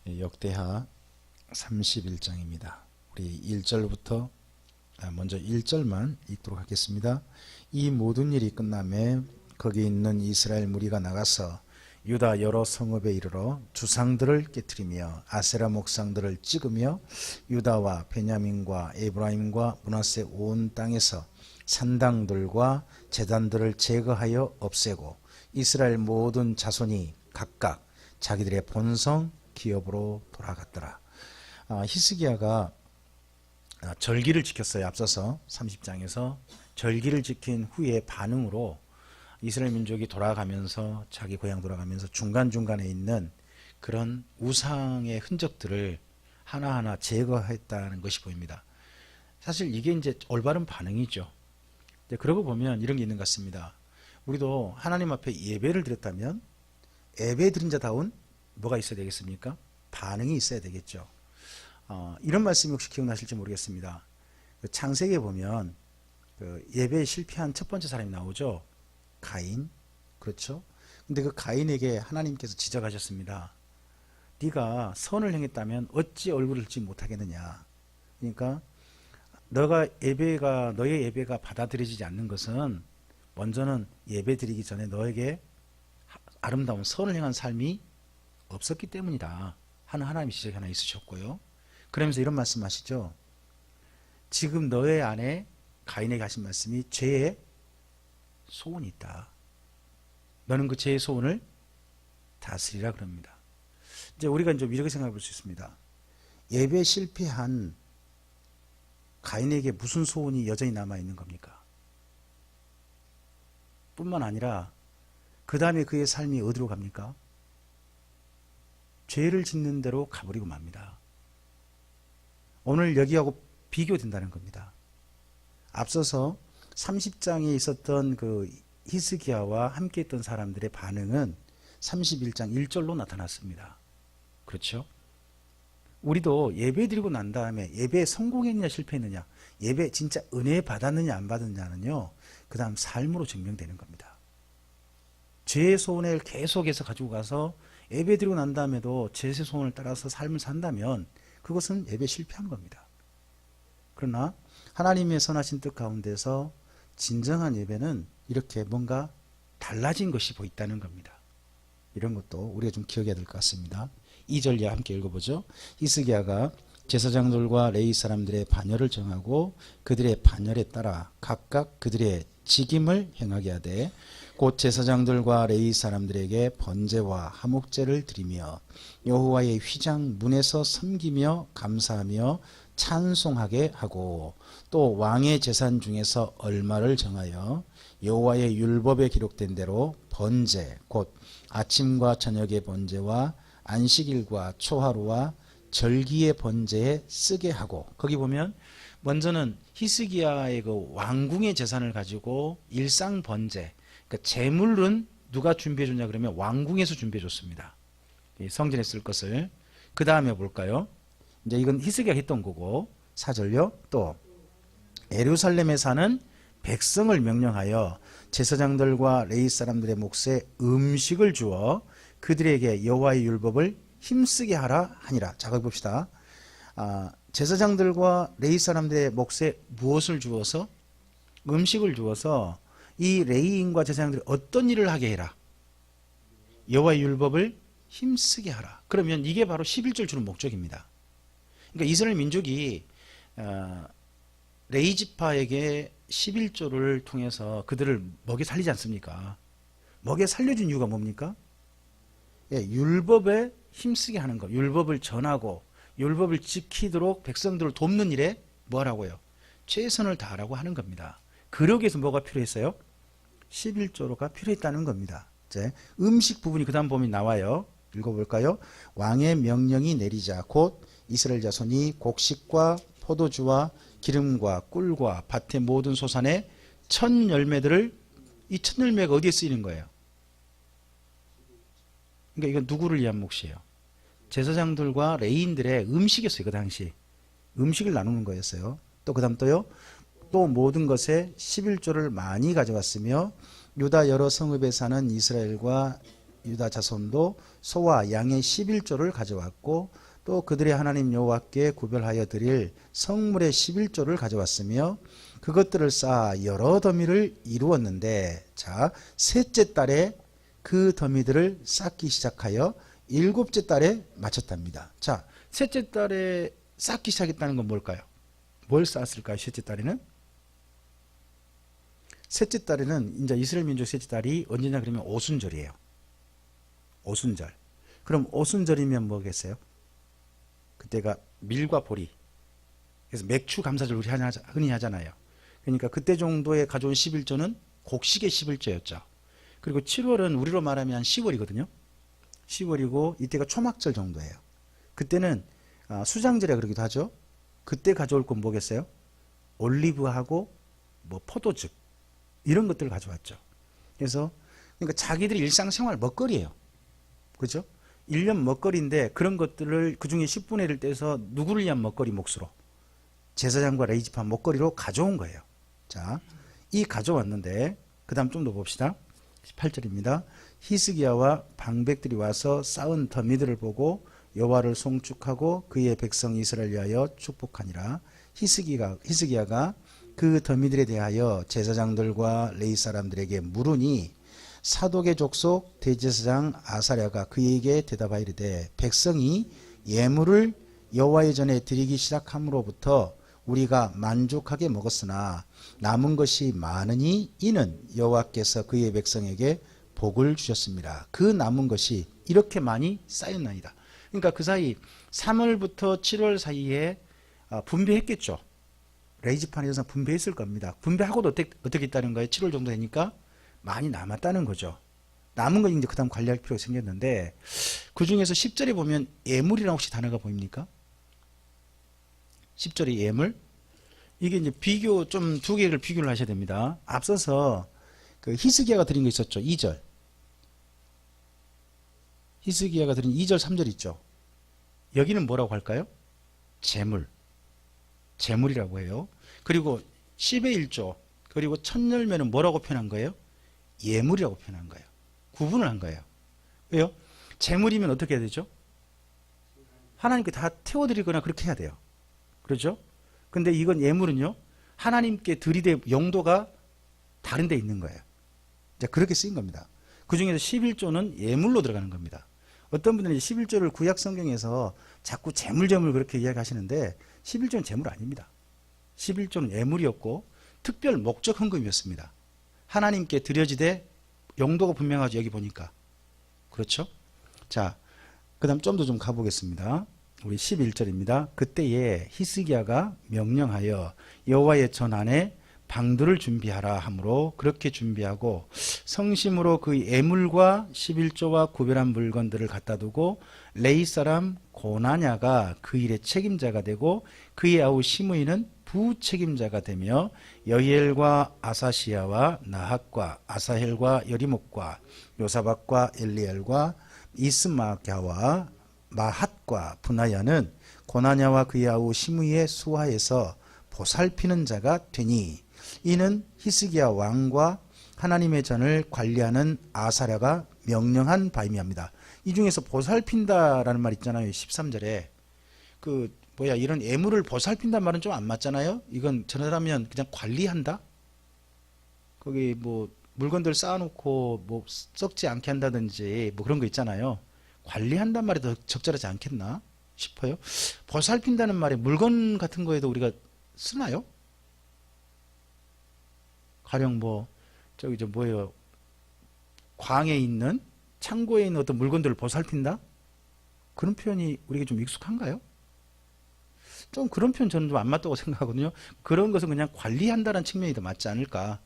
역대하 31장입니다. 우리 1절부터 먼저 1절만 읽도록 하겠습니다. 이 모든 일이 끝남에 거기 있는 이스라엘 무리가 나가서 유다 여러 성읍에 이르러 주상들을 깨뜨리며 아세라 목상들을 찍으며 유다와 베냐민과 에브라임과 므낫세 온 땅에서 산당들과 제단들을 제거하여 없애고 이스라엘 모든 자손이 각각 자기들의 본성 기업으로 돌아갔더라. 히스기야가 절기를 지켰어요. 앞서서 30장에서 절기를 지킨 후의 반응으로 이스라엘 민족이 돌아가면서 자기 고향 돌아가면서 중간중간에 있는 그런 우상의 흔적들을 하나하나 제거했다는 것이 보입니다. 사실 이게 이제 올바른 반응이죠. 그러고 보면 이런 게 있는 것 같습니다. 우리도 하나님 앞에 예배를 드렸다면 예배 드린 자다운 뭐가 있어야 되겠습니까? 반응이 있어야 되겠죠. 이런 말씀이 혹시 기억나실지 모르겠습니다. 창세기에 보면 예배에 실패한 첫 번째 사람이 나오죠. 가인. 그렇죠? 근데 그 가인에게 하나님께서 지적하셨습니다. 네가 선을 행했다면 어찌 얼굴을 들지 못하겠느냐. 그러니까 너의 예배가 받아들여지지 않는 것은 먼저는 예배 드리기 전에 너에게 아름다운 선을 행한 삶이 없었기 때문이다 하는 하나님의 지적이 하나 있으셨고요. 그러면서 이런 말씀하시죠. 지금 너의 안에 가인에게 하신 말씀이 죄의 소원이 있다. 너는 그 죄의 소원을 다스리라 그럽니다. 이제 우리가 좀 이렇게 생각해 볼 수 있습니다. 예배에 실패한 가인에게 무슨 소원이 여전히 남아 있는 겁니까? 뿐만 아니라 그 다음에 그의 삶이 어디로 갑니까? 죄를 짓는 대로 가버리고 맙니다. 오늘 여기하고 비교된다는 겁니다. 앞서서 30장에 있었던 그 히스기야와 함께 했던 사람들의 반응은 31장 1절로 나타났습니다. 그렇죠? 우리도 예배 드리고 난 다음에 예배에 성공했느냐 실패했느냐, 예배 진짜 은혜 받았느냐 안 받았느냐는요, 그 다음 삶으로 증명되는 겁니다. 죄의 소원을 계속해서 가지고 가서 예배 드리고 난 다음에도 죄의 소원을 따라서 삶을 산다면 그것은 예배 실패한 겁니다. 그러나 하나님의 선하신 뜻 가운데서 진정한 예배는 이렇게 뭔가 달라진 것이 있다는 겁니다. 이런 것도 우리가 좀 기억해야 될 것 같습니다. 2절 이하 함께 읽어보죠. 히스기야가 제사장들과 레위 사람들의 반열을 정하고 그들의 반열에 따라 각각 그들의 직임을 행하게 하되 곧 제사장들과 레위 사람들에게 번제와 화목제를 드리며 여호와의 휘장 문에서 섬기며 감사하며 찬송하게 하고 또 왕의 재산 중에서 얼마를 정하여 여호와의 율법에 기록된 대로 번제 곧 아침과 저녁의 번제와 안식일과 초하루와 절기의 번제에 쓰게 하고, 거기 보면 먼저는 히스기야의 그 왕궁의 재산을 가지고 일상 번제, 그러니까 제물은 누가 준비해 줬냐 그러면 왕궁에서 준비해 줬습니다. 성전에 쓸 것을. 그 다음에 볼까요? 이제 이건 히스기야가 했던 거고, 4절요. 또 예루살렘에 사는 백성을 명령하여 제사장들과 레위 사람들의 몫에 음식을 주어 그들에게 여호와의 율법을 힘쓰게 하라 하니라. 자, 거기 봅시다. 제사장들과 레위 사람들의 몫에 무엇을 주어서? 음식을 주어서 이 레위인과 제사장들이 어떤 일을 하게 해라? 여호와의 율법을 힘쓰게 하라. 그러면 이게 바로 11절 주는 목적입니다. 그러니까 이스라엘 민족이 레위 지파에게 11조를 통해서 그들을 먹여 살리지 않습니까? 먹여 살려준 이유가 뭡니까? 율법에 힘쓰게 하는 것, 율법을 전하고 율법을 지키도록 백성들을 돕는 일에 뭐하라고요? 최선을 다하라고 하는 겁니다. 그러기 위해서 뭐가 필요했어요? 11조가 필요했다는 겁니다. 이제 음식 부분이 그 다음 보면 나와요. 읽어볼까요? 왕의 명령이 내리자 곧 이스라엘 자손이 곡식과 포도주와 기름과 꿀과 밭의 모든 소산의 첫 열매들을, 이 첫 열매가 어디에 쓰이는 거예요? 그러니까 이건 누구를 위한 몫이에요? 제사장들과 레위인들의 음식이었어요. 그 당시 음식을 나누는 거였어요. 또 그 다음 또요, 또 모든 것에 11조를 많이 가져갔으며 유다 여러 성읍에 사는 이스라엘과 유다 자손도 소와 양의 11조를 가져왔고 또 그들의 하나님 여호와께 구별하여 드릴 성물의 11조를 가져왔으며 그것들을 쌓아 여러 더미를 이루었는데 자 셋째 달에 그 더미들을 쌓기 시작하여 일곱째 달에 마쳤답니다. 자 셋째 달에 쌓기 시작했다는 건 뭘까요? 뭘 쌓았을까요? 셋째 달에는? 셋째 달에는 이제 이스라엘 민족 셋째 달이 언제냐 그러면 오순절이에요. 오순절. 그럼 오순절이면 뭐겠어요? 그때가 밀과 보리. 그래서 맥주 감사절 우리 흔히 하잖아요. 그러니까 그때 정도에 가져온 11조는 곡식의 11조였죠. 그리고 7월은 우리로 말하면 10월이거든요. 10월이고 이때가 초막절 정도예요. 그때는 수장절이라 그러기도 하죠. 그때 가져올 건 뭐겠어요? 올리브하고 뭐 포도즙 이런 것들을 가져왔죠. 그래서 그러니까 자기들이 일상생활 먹거리예요. 그죠? 1년 먹거리인데 그런 것들을 그중에 10분의 1을 떼서 누구를 위한 먹거리 몫으로 제사장과 레위지파 먹거리로 가져온 거예요. 자, 이 가져왔는데 그 다음 좀 더 봅시다. 18절입니다. 히스기야와 방백들이 와서 쌓은 더미들을 보고 여호와를 송축하고 그의 백성 이스라엘 위하여 축복하니라. 히스기야가 그 더미들에 대하여 제사장들과 레위 사람들에게 물으니 사독의 족속 대제사장 아사랴가 그에게 대답하여 이르되 백성이 예물을 여호와의 전에 드리기 시작함으로부터 우리가 만족하게 먹었으나 남은 것이 많으니 이는 여호와께서 그의 백성에게 복을 주셨습니다. 그 남은 것이 이렇게 많이 쌓였나이다. 그러니까 그 사이 3월부터 7월 사이에 분배했겠죠. 레이지판에서 분배했을 겁니다. 분배하고도 어떻게 있다는 거예요? 7월 정도 되니까 많이 남았다는 거죠. 남은 거 이제 그 다음 관리할 필요가 생겼는데 그 중에서 10절에 보면 예물이라는 혹시 단어가 보입니까? 10절에 예물. 이게 이제 비교 좀 두 개를 비교를 하셔야 됩니다. 앞서서 그 히스기야가 드린 거 있었죠. 2절. 히스기야가 드린 2절 3절 있죠. 여기는 뭐라고 할까요? 재물. 재물이라고 해요. 그리고 10의 1조 그리고 첫 열매는 뭐라고 표현한 거예요? 예물이라고 표현한 거예요. 구분을 한 거예요. 왜요? 재물이면 어떻게 해야 되죠? 하나님께 다 태워드리거나 그렇게 해야 돼요. 그렇죠? 근데 이건 예물은요, 하나님께 드리되 용도가 다른 데 있는 거예요. 이제 그렇게 쓰인 겁니다. 그 중에서 11조는 예물로 들어가는 겁니다. 어떤 분들은 11조를 구약 성경에서 자꾸 재물 그렇게 이야기하시는데 11조는 재물 아닙니다. 11조는 예물이었고 특별 목적 헌금이었습니다. 하나님께 드려지되 용도가 분명하죠. 여기 보니까. 그렇죠? 자, 그 다음 좀 더 좀 가보겠습니다. 우리 11절입니다. 그때에 히스기야가 명령하여 여호와의 전 안에 방들을 준비하라 하므로 그렇게 준비하고 성심으로 그 예물과 11조와 구별한 물건들을 갖다 두고 레위 사람 고나냐가 그 일의 책임자가 되고 그의 아우 시므이는 부책임자가 되며 여히엘과 아사시야와 나핫과 아사헬과 여리목과 요사박과 엘리엘과 이스마갸와 마핫과 분하야는 고나냐와 그의 아우 시므이의 수하에서 보살피는 자가 되니 이는 히스기야 왕과 하나님의 전을 관리하는 아사랴가 명령한 바임이옵니다. 이 중에서 보살핀다라는 말 있잖아요. 13절에 이런 예물을 보살핀다는 말은 좀 안 맞잖아요. 이건 전하라면 그냥 관리한다. 거기 뭐 물건들 쌓아놓고 뭐 썩지 않게 한다든지 뭐 그런 거 있잖아요. 관리한단 말이 더 적절하지 않겠나 싶어요. 보살핀다는 말에 물건 같은 거에도 우리가 쓰나요? 가령 뭐예요? 광에 있는 창고에 있는 어떤 물건들을 보살핀다? 그런 표현이 우리에게 좀 익숙한가요? 좀 그런 표현 저는 좀 안 맞다고 생각하거든요. 그런 것은 그냥 관리한다는 측면이 더 맞지 않을까.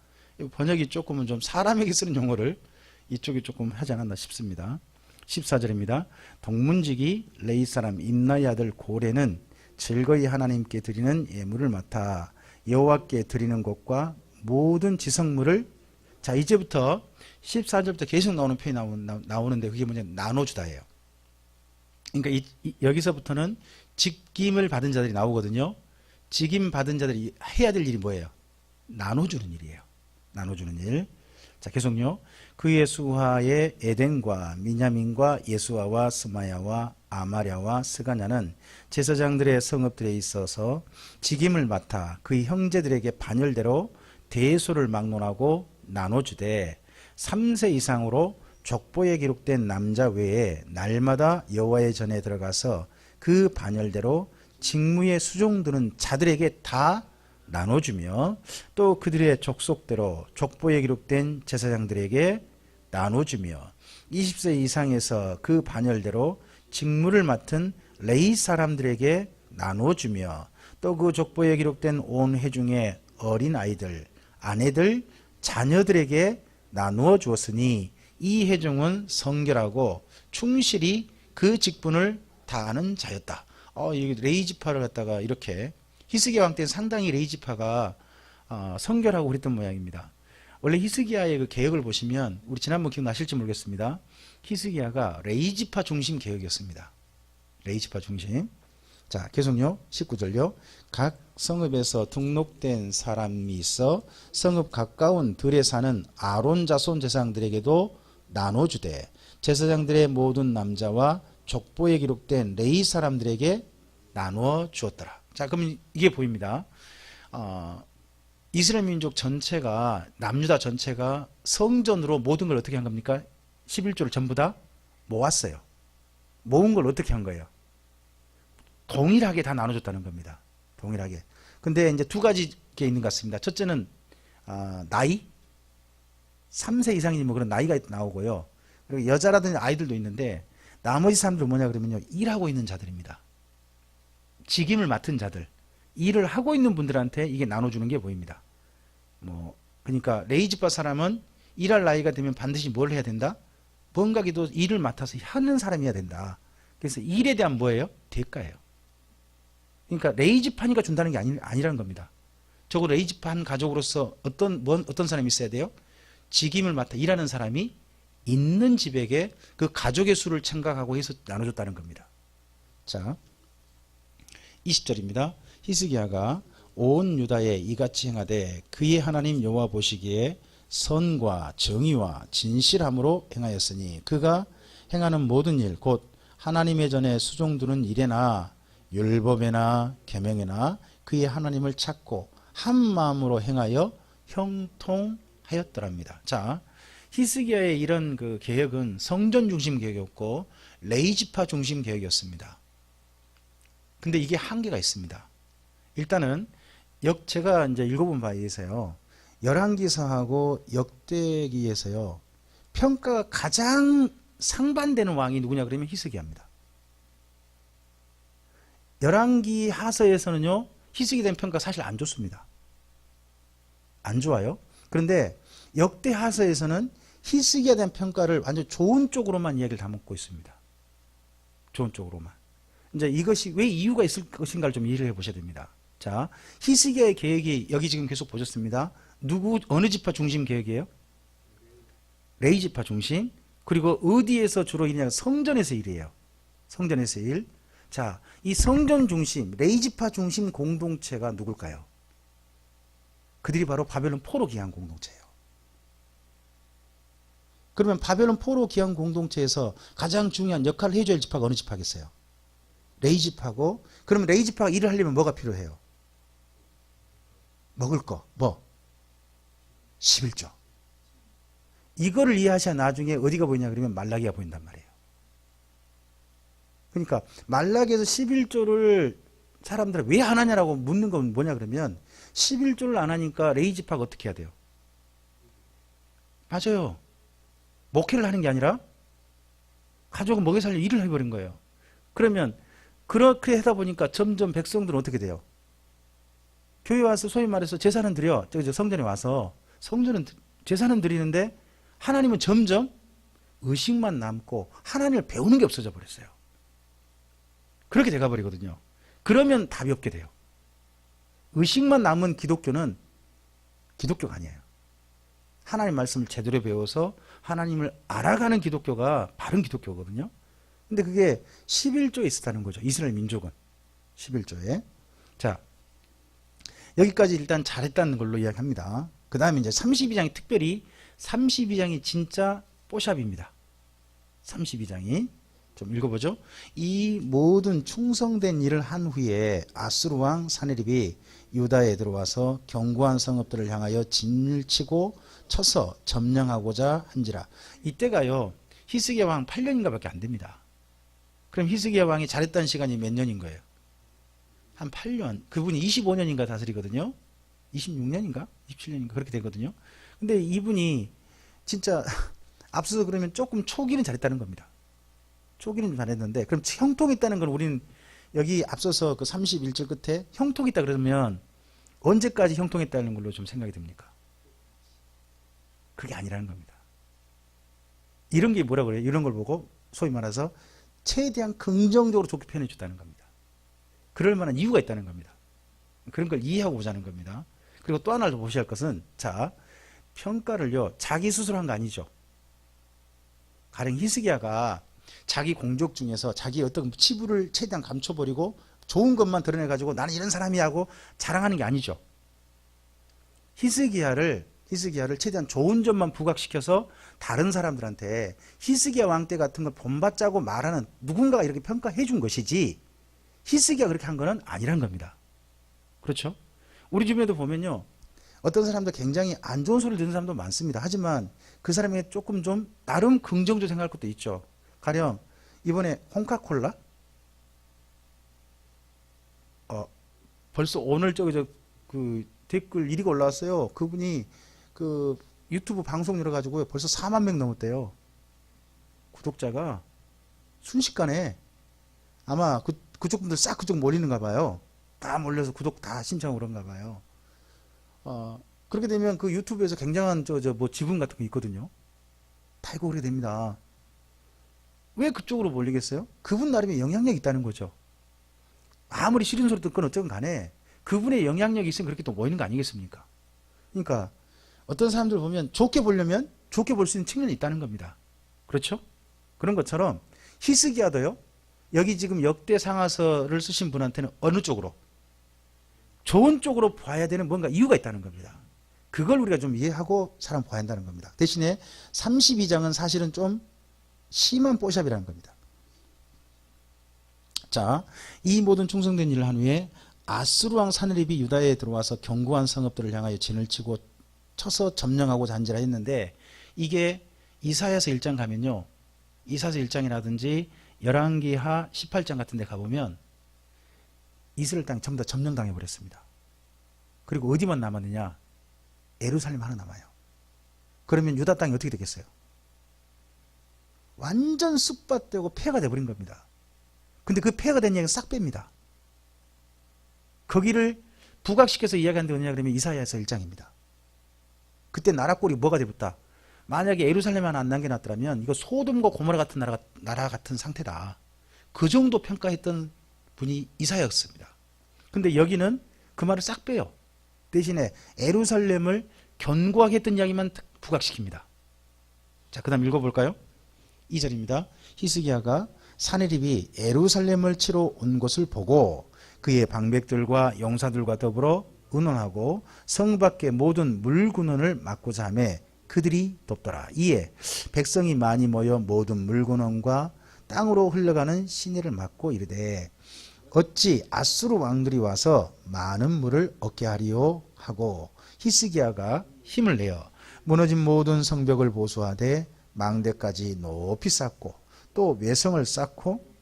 번역이 조금은 좀 사람에게 쓰는 용어를 이쪽이 조금 하지 않았나 싶습니다. 14절입니다. 동문지기 레위 사람 임나의 아들 고레는 즐거이 하나님께 드리는 예물을 맡아 여호와께 드리는 것과 모든 지성물을 자 이제부터 14절부터 계속 나오는 표현이 나오는데 그게 뭐냐 나눠주다예요. 그러니까 여기서부터는 직임을 받은 자들이 나오거든요. 직임 받은 자들이 해야 될 일이 뭐예요? 나눠주는 일이에요. 나눠주는 일. 자, 계속요. 그의 수하의 에덴과 미냐민과 예수아와 스마야와 아마랴와 스가냐는 제사장들의 성읍들에 있어서 직임을 맡아 그의 형제들에게 반열대로 대소를 막론하고 나눠주되 3세 이상으로 족보에 기록된 남자 외에 날마다 여호와의 전에 들어가서 그 반열대로 직무에 수종드는 자들에게 다 나눠주며 또 그들의 족속대로 족보에 기록된 제사장들에게 나눠주며 20세 이상에서 그 반열대로 직무를 맡은 레위 사람들에게 나눠주며 또 그 족보에 기록된 온 회중의 어린 아이들, 아내들, 자녀들에게 나누어 주었으니 이 회중은 성결하고 충실히 그 직분을 다하는 자였다. 이 레위 지파를 갖다가 이렇게 히스기야 왕 때는 상당히 레위 지파가 성결하고 그랬던 모양입니다. 원래 히스기야의 그 개혁을 보시면 우리 지난번 기억나실지 모르겠습니다. 히스기야가 레위 지파 중심 개혁이었습니다. 레위 지파 중심. 자, 계속요. 19절요. 각 성읍에서 등록된 사람이 있어 성읍 가까운 들에 사는 아론 자손 제사장들에게도 나눠주되 제사장들의 모든 남자와 족보에 기록된 레위 사람들에게 나누어 주었더라. 자, 그럼 이게 보입니다. 이스라엘 민족 전체가, 남유다 전체가 성전으로 모든 걸 어떻게 한 겁니까? 11조를 전부 다 모았어요. 모은 걸 어떻게 한 거예요? 동일하게 다 나눠줬다는 겁니다. 동일하게. 근데 이제 두 가지 게 있는 것 같습니다. 첫째는 나이, 3세 이상이니 뭐 그런 나이가 나오고요. 그리고 여자라든지 아이들도 있는데 나머지 사람들은 뭐냐 그러면요, 일하고 있는 자들입니다. 직임을 맡은 자들, 일을 하고 있는 분들한테 이게 나눠주는 게 보입니다. 그러니까 레위 지파 사람은 일할 나이가 되면 반드시 뭘 해야 된다? 뭔가 기도 일을 맡아서 하는 사람이어야 된다. 그래서 일에 대한 뭐예요? 대가예요. 그러니까 레위 지파니까 준다는 게 아니라는 겁니다. 적어도 레위 지파 한 가족으로서 어떤 사람이 있어야 돼요? 직임을 맡아 일하는 사람이 있는 집에게 그 가족의 수를 생각하고 해서 나눠줬다는 겁니다. 자, 20절입니다. 히스기야가 온 유다에 이같이 행하되 그의 하나님 여호와 보시기에 선과 정의와 진실함으로 행하였으니 그가 행하는 모든 일 곧 하나님의 전에 수종두는 일에나 율법에나 계명에나 그의 하나님을 찾고 한 마음으로 행하여 형통하였더랍니다. 자, 히스기야의 이런 그 개혁은 성전 중심 개혁이었고 레위 지파 중심 개혁이었습니다. 근데 이게 한계가 있습니다. 일단은 제가 이제 읽어본 바에 의해서요, 열왕기서하고 역대기에서요, 평가가 가장 상반되는 왕이 누구냐 그러면 히스기야입니다. 열왕기 하서에서는요, 히스기야에 대한 평가 사실 안 좋습니다. 안 좋아요. 그런데 역대 하서에서는 히스기야에 대한 평가를 완전 좋은 쪽으로만 이야기를 담고 있습니다. 좋은 쪽으로만. 이제 이것이 왜 이유가 있을 것인가를 좀 이해를 해 보셔야 됩니다. 자, 히스기야의 계획이 여기 지금 계속 보셨습니다. 어느 지파 중심 계획이에요? 레위 지파 중심. 그리고 어디에서 주로 일이냐? 성전에서 일이에요. 성전에서 일. 자, 이 성전 중심, 레위 지파 중심 공동체가 누굴까요? 그들이 바로 바벨론 포로 귀환 공동체예요. 그러면 바벨론 포로 귀환 공동체에서 가장 중요한 역할을 해줘야 할 지파가 어느 지파겠어요? 레위 지파고, 그러면 레위 지파가 일을 하려면 뭐가 필요해요? 먹을 거, 11조. 이거를 이해하셔야 나중에 어디가 보이냐 그러면 말라기가 보인단 말이에요. 그러니까 말라기에서 11조를 사람들은 왜 안 하냐라고 묻는 건 뭐냐 그러면 11조를 안 하니까 레위 지파가 어떻게 해야 돼요? 맞아요. 목회를 하는 게 아니라 가족은 먹여 살려 일을 해버린 거예요. 그러면 그렇게 하다 보니까 점점 백성들은 어떻게 돼요? 교회 와서 소위 말해서 제사는 드려. 성전에 와서 성전은 제사는 드리는데 하나님은 점점 의식만 남고 하나님을 배우는 게 없어져 버렸어요. 그렇게 돼가 버리거든요. 그러면 답이 없게 돼요. 의식만 남은 기독교는 기독교가 아니에요. 하나님 말씀을 제대로 배워서 하나님을 알아가는 기독교가 바른 기독교거든요. 근데 그게 11조에 있었다는 거죠. 이스라엘 민족은 11조에. 자, 여기까지 일단 잘했다는 걸로 이야기합니다. 그 다음에 이제 32장이 특별히 32장이 진짜 뽀샵입니다. 32장이 좀 읽어보죠. 이 모든 충성된 일을 한 후에 아수르 왕 사네립이 유다에 들어와서 견고한 성읍들을 향하여 진을 치고 쳐서 점령하고자 한지라. 이때가요 히스기야 왕 8년인가 밖에 안 됩니다. 그럼 히스기야 왕이 잘했다는 시간이 몇 년인 거예요? 한 8년. 그분이 25년인가 다스리거든요. 26년인가 27년인가 그렇게 되거든요. 근데 이분이 진짜 앞서서 그러면 조금 초기는 잘했다는 겁니다. 초기는 좀 잘했는데, 그럼 형통이 있다는 건 우리는 여기 앞서서 그 31절 끝에 형통이 있다 그러면 언제까지 형통했다는 걸로 좀 생각이 듭니까? 그게 아니라는 겁니다. 이런 게 뭐라 그래요? 이런 걸 보고 소위 말해서 최대한 긍정적으로 좋게 표현해 줬다는 겁니다. 그럴 만한 이유가 있다는 겁니다. 그런 걸 이해하고 보자는 겁니다. 그리고 또 하나 보셔야 할 것은, 자, 평가를요 자기 스스로 한 거 아니죠. 가령 히스기야가 자기 공적 중에서 자기 어떤 치부를 최대한 감춰버리고 좋은 것만 드러내가지고 나는 이런 사람이야 하고 자랑하는 게 아니죠. 히스기야를 최대한 좋은 점만 부각시켜서 다른 사람들한테 히스기야 왕 때 같은 걸 본받자고 말하는 누군가가 이렇게 평가해 준 것이지, 히스기야 그렇게 한 거는 아니란 겁니다. 그렇죠? 우리 주변에도 보면요, 어떤 사람도 굉장히 안 좋은 소리를 듣는 사람도 많습니다. 하지만 그 사람에게 조금 좀 나름 긍정적으로 생각할 것도 있죠. 가령 이번에 홍카콜라 벌써 오늘 그 댓글 1위가 올라왔어요. 그분이 그 유튜브 방송 열어가지고 벌써 4만 명 넘었대요. 구독자가 순식간에. 아마 그쪽 분들 싹 그쪽 몰리는가 봐요. 다 몰려서 구독 다 신청하고 그런가 봐요. 그렇게 되면 그 유튜브에서 굉장한 뭐 지분 같은 거 있거든요. 다 이거 그렇게 됩니다. 왜 그쪽으로 몰리겠어요? 그분 나름의 영향력이 있다는 거죠. 아무리 싫은 소리 듣건 어쨌든 간에 그분의 영향력이 있으면 그렇게 또 모이는 거 아니겠습니까? 그러니까 어떤 사람들 보면 좋게 보려면 좋게 볼 수 있는 측면이 있다는 겁니다. 그렇죠? 그런 것처럼 히스기야도요, 여기 지금 역대 상하서를 쓰신 분한테는 어느 쪽으로? 좋은 쪽으로 봐야 되는 뭔가 이유가 있다는 겁니다. 그걸 우리가 좀 이해하고 사람 봐야 한다는 겁니다. 대신에 32장은 사실은 좀 심한 뽀샵이라는 겁니다. 자, 이 모든 충성된 일을 한 후에 아수르 왕 사느립이 유다에 들어와서 견고한 성읍들을 향하여 진을 치고 쳐서 점령하고자 한지라 했는데, 이게 이사야서 1장 가면요, 이사야서 1장이라든지 열왕기하 18장 같은 데 가보면 이스라엘 땅이 전부 다 점령당해 버렸습니다. 그리고 어디만 남았느냐? 예루살렘 하나 남아요. 그러면 유다 땅이 어떻게 되겠어요? 완전 쑥밭되고 폐가 돼버린 겁니다. 근데 그 폐가 된 얘기는 싹 뺍니다. 거기를 부각시켜서 이야기하는 데 어디냐 그러면 이사야서 1장입니다. 그때 나라꼴이 뭐가 되었다? 만약에 예루살렘 하나 안 남겨놨더라면 이거 소돔과 고모라 같은 나라 같은 상태다. 그 정도 평가했던 분이 이사야였습니다. 근데 여기는 그 말을 싹 빼요. 대신에 예루살렘을 견고하게 했던 이야기만 부각시킵니다. 자, 그 다음 읽어볼까요? 2절입니다. 히스기야가 사네립이 예루살렘을 치러 온 것을 보고 그의 방백들과 용사들과 더불어 의논하고 성 밖의 모든 물군원을 막고자 하매 그들이 돕더라. 이에 백성이 많이 모여 모든 물군원과 땅으로 흘러가는 시내를 막고 이르되 어찌 아수르 왕들이 와서 많은 물을 얻게 하리요 하고 히스기야가 힘을 내어 무너진 모든 성벽을 보수하되 망대까지 높이 쌓고 또 외성을 쌓고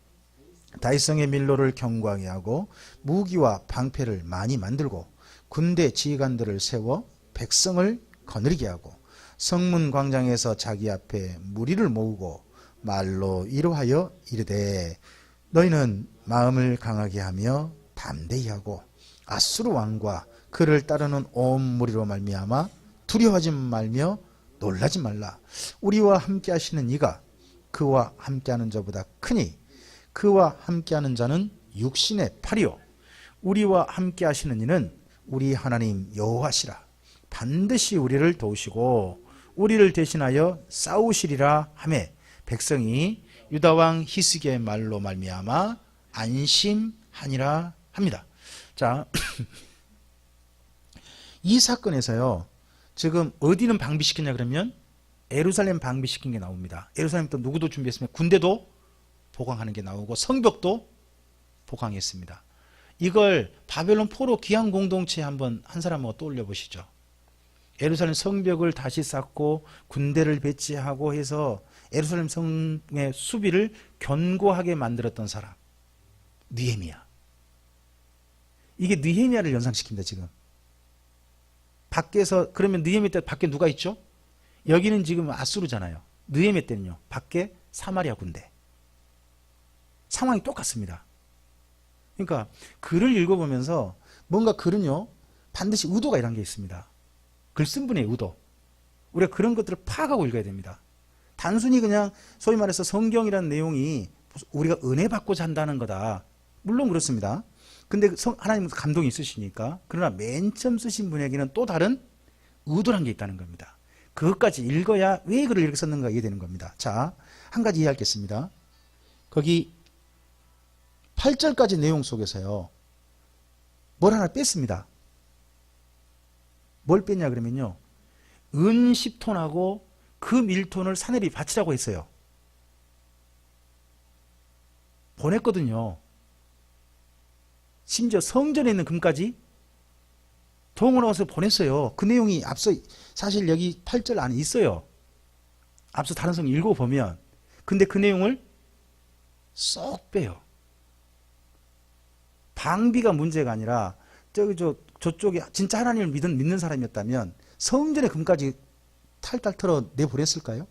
다윗성의 밀로를 견고하게 하고 무기와 방패를 많이 만들고 군대 지휘관들을 세워 백성을 거느리게 하고 성문 광장에서 자기 앞에 무리를 모으고 말로 위로하여 이르되 너희는 마음을 강하게 하며 담대히 하고 아수르 왕과 그를 따르는 온 무리로 말미암아 두려워하지 말며 놀라지 말라. 우리와 함께 하시는 이가 그와 함께하는 자보다 크니 그와 함께하는 자는 육신의 팔이요 우리와 함께 하시는 이는 우리 하나님 여호와시라. 반드시 우리를 도우시고 우리를 대신하여 싸우시리라 하며 백성이 유다왕 히스기야의 말로 말미암아 안심하니라 합니다. 자, 이 사건에서요, 지금 어디는 방비시켰냐 그러면 예루살렘 방비시킨 게 나옵니다. 예루살렘 또 누구도 준비했으면 군대도 보강하는 게 나오고 성벽도 보강했습니다. 이걸 바벨론 포로 기한 공동체에 한번 한 사람하고 떠올려 보시죠. 예루살렘 성벽을 다시 쌓고 군대를 배치하고 해서 예루살렘 성의 수비를 견고하게 만들었던 사람, 느헤미야. 이게 느헤미야를 연상시킵니다. 지금 밖에서, 그러면 느헤미야 때 밖에 누가 있죠? 여기는 지금 아수르잖아요. 느헤미야 때는요, 밖에 사마리아 군대. 상황이 똑같습니다. 그러니까 글을 읽어보면서 뭔가 글은요, 반드시 의도가 이런 게 있습니다. 글 쓴 분의 의도. 우리가 그런 것들을 파악하고 읽어야 됩니다. 단순히 그냥 소위 말해서 성경이라는 내용이 우리가 은혜 받고자 한다는 거다. 물론 그렇습니다. 근데 하나님 감동이 있으시니까. 그러나 맨 처음 쓰신 분에게는 또 다른 의도란 게 있다는 겁니다. 그것까지 읽어야 왜 글을 이렇게 썼는가 이해되는 겁니다. 자, 한 가지 이해하겠습니다. 거기 8절까지 내용 속에서요, 뭘 하나 뺐습니다. 뭘 뺐냐 그러면요, 은 10톤하고 금 1톤을 사내리 바치라고 했어요. 보냈거든요. 심지어 성전에 있는 금까지 동원해서 보냈어요. 그 내용이 앞서 사실 여기 8절 안에 있어요. 앞서 다른 성 읽어보면. 근데 그 내용을 쏙 빼요. 방비가 문제가 아니라 저쪽에 진짜 하나님을 믿는 사람이었다면 성전의 금까지 탈탈 털어 내보냈을까요?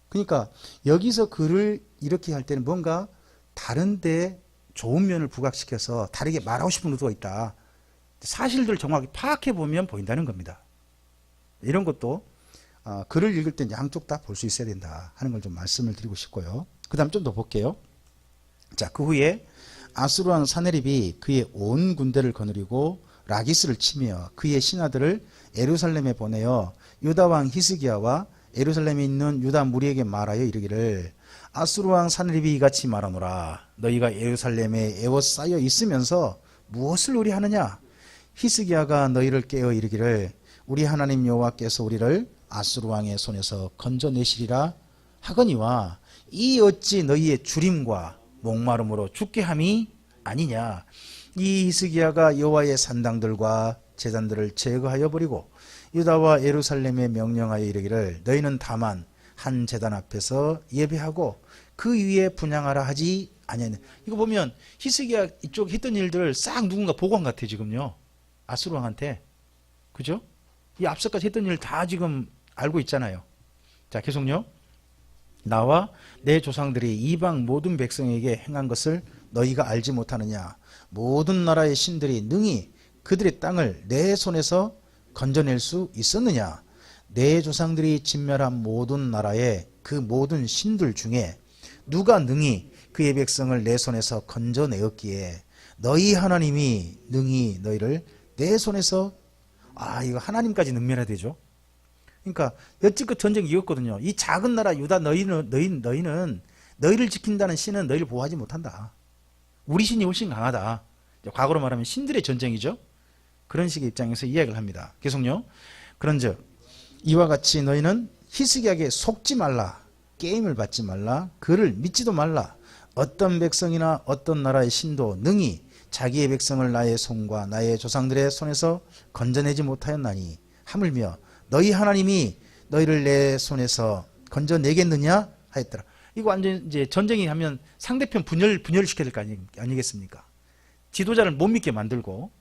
그러니까 여기서 글을 이렇게 할 때는 뭔가 다른데 좋은 면을 부각시켜서 다르게 말하고 싶은 의도가 있다. 사실들을 정확히 파악해 보면 보인다는 겁니다. 이런 것도 글을 읽을 땐 양쪽 다 볼 수 있어야 된다 하는 걸 좀 말씀을 드리고 싶고요. 그 다음 좀 더 볼게요. 자, 그 후에 아수르 왕 사네립이 그의 온 군대를 거느리고 라기스를 치며 그의 신하들을 예루살렘에 보내어 유다 왕 히스기야와 예루살렘에 있는 유다 무리에게 말하여 이르기를, 아수르 왕 사네립이 이같이 말하노라. 너희가 예루살렘에 에워싸여 있으면서 무엇을 우려하느냐? 히스기야가 너희를 깨어 이르기를, 우리 하나님 여호와께서 우리를 아수르 왕의 손에서 건져내시리라 하거니와 이 어찌 너희의 주림과 목마름으로 죽게 함이 아니냐? 이 히스기야가 여호와의 산당들과 제단들을 제거하여 버리고 유다와 예루살렘에 명령하여 이르기를, 너희는 다만 한 제단 앞에서 예배하고 그 위에 분향하라 하지 아니하냐. 이거 보면 히스기야 이쪽 했던 일들을 싹 누군가 보고한 것 같아요. 지금요, 아수르 왕한테. 그죠? 이 앞서까지 했던 일 다 지금 알고 있잖아요. 자, 계속요. 나와 내 조상들이 이방 모든 백성에게 행한 것을 너희가 알지 못하느냐? 모든 나라의 신들이 능히 그들의 땅을 내 손에서 건져낼 수 있었느냐? 내 조상들이 진멸한 모든 나라의 그 모든 신들 중에 누가 능히 그의 백성을 내 손에서 건져내었기에 너희 하나님이 능히 너희를 내 손에서, 이거 하나님까지 능멸해야 되죠. 그러니까 여지껏 전쟁이 이겼거든요. 이 작은 나라 유다 너희는 너희를 지킨다는 신은 너희를 보호하지 못한다. 우리 신이 훨씬 강하다. 과거로 말하면 신들의 전쟁이죠. 그런 식의 입장에서 이야기를 합니다. 계속요. 그런즉 이와 같이 너희는 히스기야에게 속지 말라. 게임을 받지 말라. 그를 믿지도 말라. 어떤 백성이나 어떤 나라의 신도 능히 자기의 백성을 나의 손과 나의 조상들의 손에서 건져내지 못하였나니 하물며 너희 하나님이 너희를 내 손에서 건져내겠느냐 하였더라. 이거 완전 이제 전쟁이 하면 상대편 분열시켜야 될 거 아니겠습니까? 지도자를 못 믿게 만들고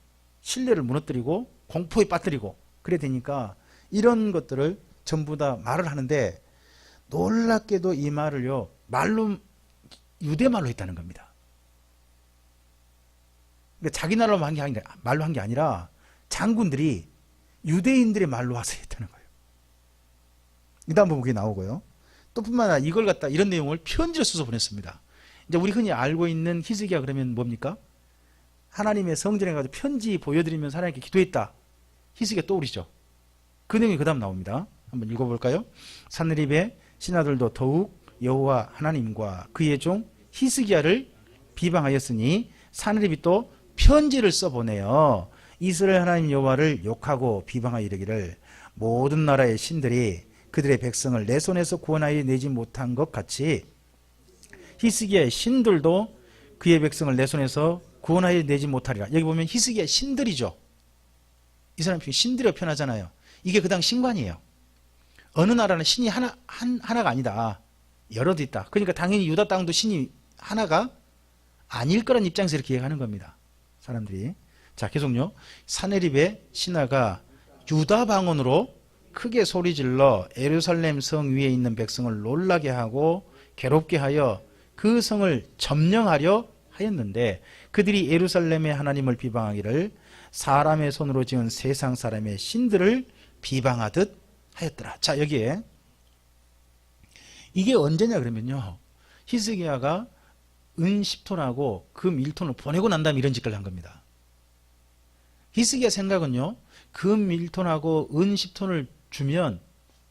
신뢰를 무너뜨리고 공포에 빠뜨리고 그래야 되니까 이런 것들을 전부 다 말을 하는데, 놀랍게도 이 말을요, 유대말로 했다는 겁니다. 그러니까 자기 나라로 말로 한 게 아니라 장군들이 유대인들의 말로 와서 했다는 거예요. 이 다음 부분이 나오고요. 또 뿐만 아니라 이걸 갖다 이런 내용을 편지로 써서 보냈습니다. 이제 우리 흔히 알고 있는 히스기야 그러면 뭡니까? 하나님의 성전에 가서 편지 보여드리면서 하나님께 기도했다. 히스기야 떠오르죠. 그 내용이 그 다음 나옵니다. 한번 읽어볼까요? 사느립의 신하들도 더욱 여호와 하나님과 그의 종 히스기야를 비방하였으니 사느립이 또 편지를 써보내어 이스라엘 하나님 여호와를 욕하고 비방하여 이르기를, 모든 나라의 신들이 그들의 백성을 내 손에서 구원하여 내지 못한 것 같이 히스기야의 신들도 그의 백성을 내 손에서 구원하여 내지 못하리라. 여기 보면 히스기야의 신들이죠. 이 사람 신들이라고 표현하잖아요. 이게 그 당 신관이에요. 어느 나라는 신이 하나가 아니다. 여럿 있다. 그러니까 당연히 유다 땅도 신이 하나가 아닐 거란 입장에서 이렇게 얘기하는 겁니다. 사람들이. 자, 계속요. 사네립의 신하가 유다 방언으로 크게 소리질러 예루살렘 성 위에 있는 백성을 놀라게 하고 괴롭게 하여 그 성을 점령하려 하였는데 그들이 예루살렘의 하나님을 비방하기를 사람의 손으로 지은 세상 사람의 신들을 비방하듯 하였더라. 자, 여기에 이게 언제냐 그러면요. 히스기야가 은 10톤하고 금 1톤을 보내고 난 다음에 이런 짓을 한 겁니다. 히스기야 생각은요. 금 1톤하고 은 10톤을 주면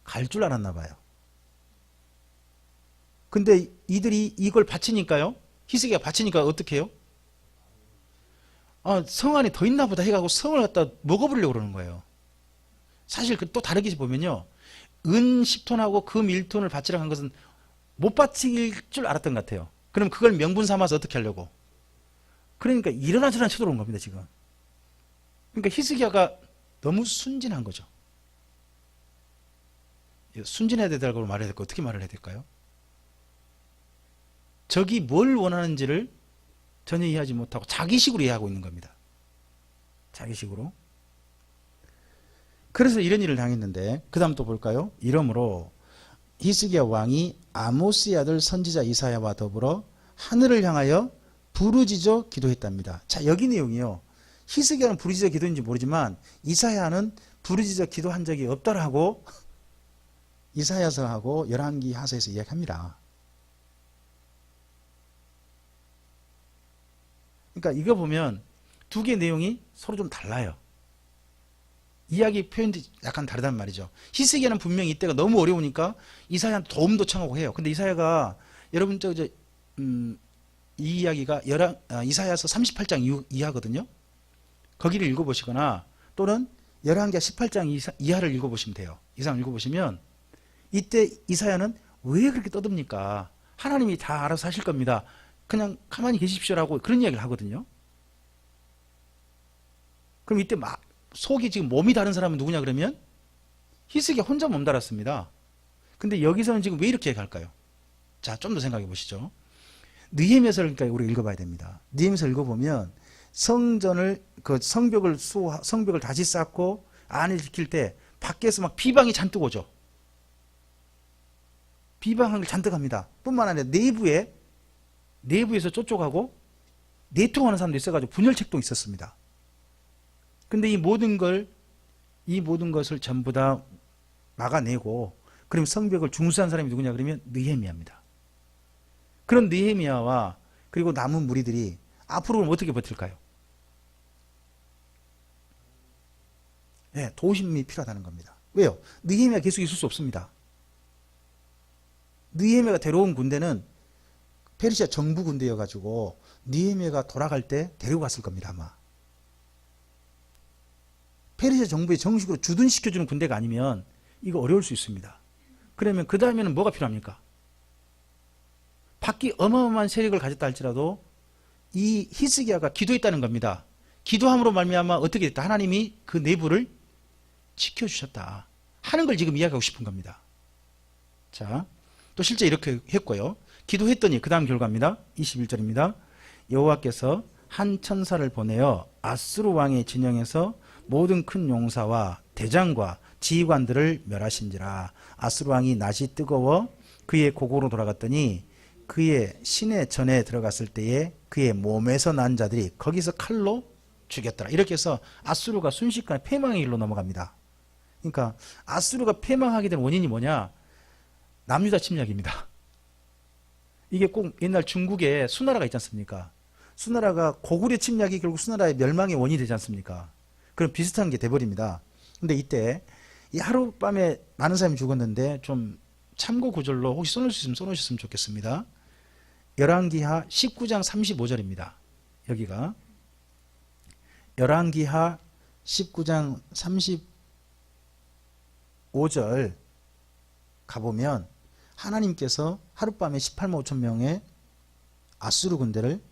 갈 줄 알았나 봐요. 근데 이들이 이걸 바치니까요. 히스기야 바치니까 어떻게 해요? 성 안에 더 있나 보다 해가지고 성을 갖다 먹어보려고 그러는 거예요. 사실 또 다르게 보면요. 은 10톤하고 금 1톤을 바치라고 한 것은 못 바칠 줄 알았던 것 같아요. 그럼 그걸 명분 삼아서 어떻게 하려고? 그러니까 이러나 저러나 쳐들어온 겁니다, 지금. 그러니까 히스기야가 너무 순진한 거죠. 순진해야 되다고 말해야 될까? 어떻게 말을 해야 될까요? 적이 뭘 원하는지를 전혀 이해하지 못하고 자기식으로 이해하고 있는 겁니다. 자기식으로. 그래서 이런 일을 당했는데 그 다음 또 볼까요? 이러므로 히스기야 왕이 아모스의 아들 선지자 이사야와 더불어 하늘을 향하여 부르짖어 기도했답니다. 자, 여기 내용이요. 히스기야는 부르짖어 기도인지 모르지만 이사야는 부르짖어 기도한 적이 없다라고 이사야서하고 열왕기하서에서 이야기합니다. 그러니까 이거 보면 두 개의 내용이 서로 좀 달라요. 이야기 표현도 약간 다르단 말이죠. 히스기야는 분명히 이때가 너무 어려우니까 이사야한테 도움도 청하고 해요. 근데 이사야가 여러분 이 이야기가 이사야서 38장 이하거든요. 거기를 읽어보시거나 또는 열왕기하 18장 이하를 읽어보시면 돼요. 이상 읽어보시면 이때 이사야는 왜 그렇게 떠듭니까? 하나님이 다 알아서 하실 겁니다. 그냥 가만히 계십시오라고 그런 이야기를 하거든요. 그럼 이때 막 속이 지금 몸이 다른 사람은 누구냐 그러면 히스기야 혼자 몸 달았습니다. 근데 여기서는 지금 왜 이렇게 얘기할까요? 자, 좀 더 생각해 보시죠. 느헤미야서를 그러니까 우리가 읽어봐야 됩니다. 느헤미야서 읽어보면 성전을 그 성벽을 다시 쌓고 안을 지킬 때 밖에서 막 비방이 잔뜩 오죠. 비방한 걸 잔뜩 합니다. 뿐만 아니라 내부에서 쫓겨가고 내통하는 사람도 있어가지고 분열책도 있었습니다. 근데 이 모든 것을 전부 다 막아내고 그럼 성벽을 중수한 사람이 누구냐 그러면 느헤미야입니다. 그런 느헤미야와 그리고 남은 무리들이 앞으로는 어떻게 버틸까요? 네, 도심이 필요하다는 겁니다. 왜요? 느헤미야 계속 있을 수 없습니다. 느헤미야가 데려온 군대는 페르시아 정부 군대여가지고 느헤미야가 돌아갈 때 데리고 갔을 겁니다, 아마. 페르시아 정부에 정식으로 주둔시켜주는 군대가 아니면 이거 어려울 수 있습니다. 그러면 그 다음에는 뭐가 필요합니까? 밖에 어마어마한 세력을 가졌다 할지라도 이 히스기야가 기도했다는 겁니다. 기도함으로 말미암아 어떻게 됐다? 하나님이 그 내부를 지켜주셨다 하는 걸 지금 이야기하고 싶은 겁니다. 자, 또 실제 이렇게 했고요. 기도했더니 그 다음 결과입니다. 21절입니다. 여호와께서 한 천사를 보내어 아수르 왕의 진영에서 모든 큰 용사와 대장과 지휘관들을 멸하신지라. 아수르 왕이 낯이 뜨거워 그의 고국으로 돌아갔더니 그의 시내 전에 들어갔을 때에 그의 몸에서 난 자들이 거기서 칼로 죽였더라. 이렇게 해서 아수르가 순식간에 패망의 길로 넘어갑니다. 그러니까 아수르가 패망하게 된 원인이 뭐냐? 남유다 침략입니다. 이게 꼭 옛날 중국에 수나라가 있지 않습니까? 수나라가 고구려 침략이 결국 수나라의 멸망의 원인이 되지 않습니까? 그럼 비슷한 게 돼버립니다. 근데 이때 이 하룻밤에 많은 사람이 죽었는데 좀 참고 구절로 혹시 써놓으셨으면 좋겠습니다. 열왕기하 19장 35절입니다. 여기가 열왕기하 19장 5절 가보면 하나님께서 하룻밤에 18만 5천 명의 아수르 군대를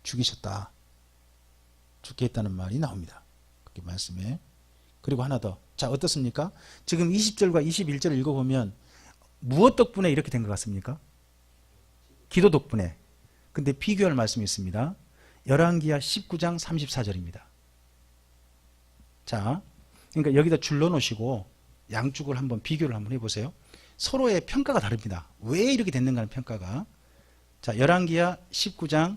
죽이셨다. 죽게 했다는 말이 나옵니다. 그렇게 말씀에. 그리고 하나 더. 자, 어떻습니까? 지금 20절과 21절을 읽어보면 무엇 덕분에 이렇게 된 것 같습니까? 기도 덕분에. 근데 비교할 말씀이 있습니다. 열왕기하 19장 34절입니다. 자, 그러니까 여기다 줄 넣어놓으시고 양쪽을 한번 비교를 한번 해보세요. 서로의 평가가 다릅니다. 왜 이렇게 됐는가 하는 평가가. 자, 열왕기하 19장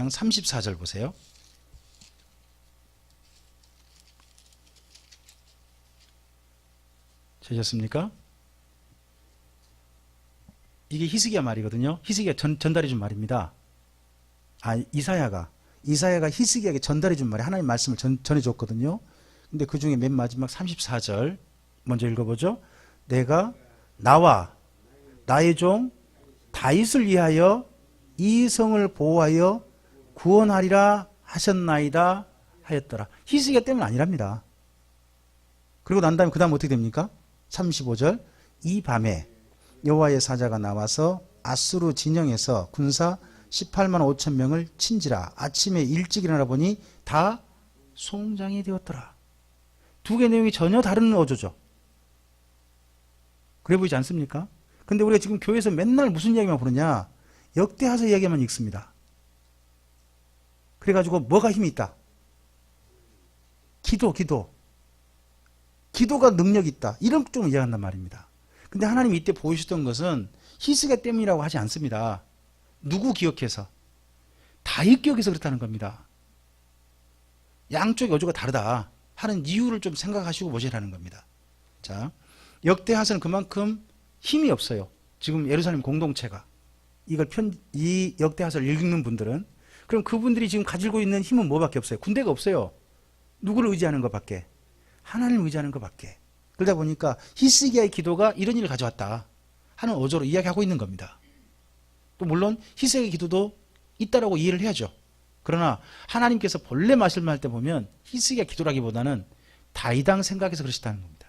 34절 보세요. 되셨습니까? 이게 히스기야 말이거든요. 히스기야 전달해 준 말입니다. 이사야가 히스기야에게 전달해 준 말이 하나님 말씀을 전해 줬거든요. 근데 그 중에 맨 마지막 34절 먼저 읽어보죠. 내가 나와 나의 종 다윗을 위하여 이 성을 보호하여 구원하리라 하셨나이다 하였더라. 히스기야 때문 아니랍니다. 그리고 난 다음에 그 다음 어떻게 됩니까? 35절 이 밤에 여호와의 사자가 나와서 아수르 진영에서 군사 18만 5천 명을 친지라. 아침에 일찍 일어나 보니 다 송장이 되었더라. 두 개 내용이 전혀 다른 어조죠. 그래 보이지 않습니까? 근데 우리가 지금 교회에서 맨날 무슨 이야기만 부르냐? 역대하서 이야기만 읽습니다. 그래가지고 뭐가 힘이 있다? 기도가 능력이 있다. 이런 쪽으로 이야기한단 말입니다. 근데 하나님이 이때 보여주셨던 것은 히스기야 때문이라고 하지 않습니다. 누구 기억해서? 다윗 기억해서 그렇다는 겁니다. 양쪽의 어조가 다르다 하는 이유를 좀 생각하시고 보시라는 겁니다. 자, 역대하서는 그만큼 힘이 없어요. 지금 예루살렘 공동체가. 이 역대하서를 읽는 분들은. 그럼 그분들이 지금 가지고 있는 힘은 뭐밖에 없어요? 군대가 없어요. 누구를 의지하는 것밖에? 하나님을 의지하는 것밖에. 그러다 보니까 히스기야의 기도가 이런 일을 가져왔다 하는 어조로 이야기하고 있는 겁니다. 또 물론 히스기야의 기도도 있다라고 이해를 해야죠. 그러나 하나님께서 본래 말씀할 때 보면 히스기야 기도라기보다는 다윗왕 생각해서 그러셨다는 겁니다.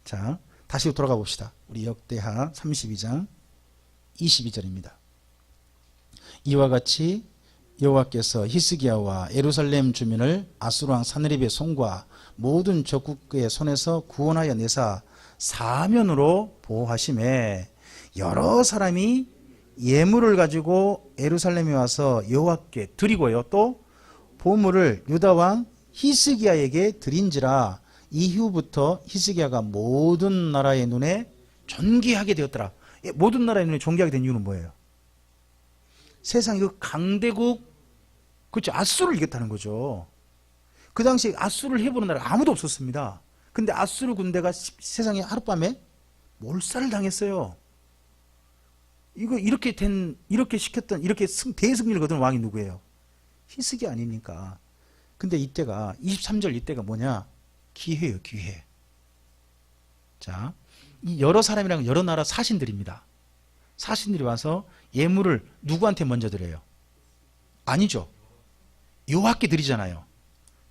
자, 다시 돌아가 봅시다. 우리 역대하 32장 22절입니다. 이와 같이 여호와께서 히스기야와 예루살렘 주민을 아수르 왕 사느립의 손과 모든 적국의 손에서 구원하여 내사 사면으로 보호하심에 여러 사람이 예물을 가지고 예루살렘에 와서 여호와께 드리고요. 또 보물을 유다 왕 히스기야에게 드린지라. 이후부터 히스기야가 모든 나라의 눈에 존귀하게 되었더라. 모든 나라의 눈에 존귀하게 된 이유는 뭐예요? 세상 그 강대국, 그렇죠, 아수르를 이겼다는 거죠. 그 당시 아수르를 해보는 나라 아무도 없었습니다. 근데 아수르 군대가 세상에 하룻밤에 몰살을 당했어요. 이렇게 시켰던, 이렇게 대승리를 거둔 왕이 누구예요? 히스기야 아닙니까? 근데 이때가 23절 이때가 뭐냐? 기회예요, 기회. 자, 이 여러 사람이랑 여러 나라 사신들입니다. 사신들이 와서 예물을 누구한테 먼저 드려요? 아니죠. 여호와께 드리잖아요.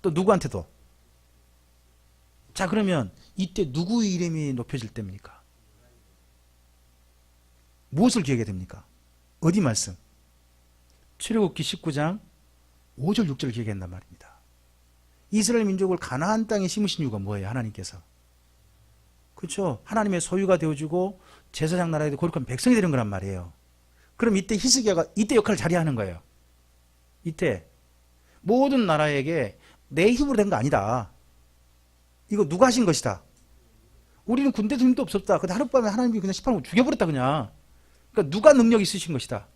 또 누구한테도. 자, 그러면 이때 누구의 이름이 높여질 때입니까? 무엇을 기억해야 됩니까? 어디 말씀? 출애굽기 19장 5절 6절을 기억한단 말입니다. 이스라엘 민족을 가나안 땅에 심으신 이유가 뭐예요? 하나님께서. 그렇죠? 하나님의 소유가 되어주고 제사장 나라에도 거룩한 백성이 되는 거란 말이에요. 그럼 이때 히스기야가 이때 역할을 잘해야 하는 거예요. 이때 모든 나라에게 내 힘으로 된 거 아니다. 이거 누가 하신 것이다. 우리는 군대도 힘도 없었다. 근데 하룻밤에 하나님이 그냥 18만 죽여버렸다 그냥. 그러니까 누가 능력이 있으신 것이다.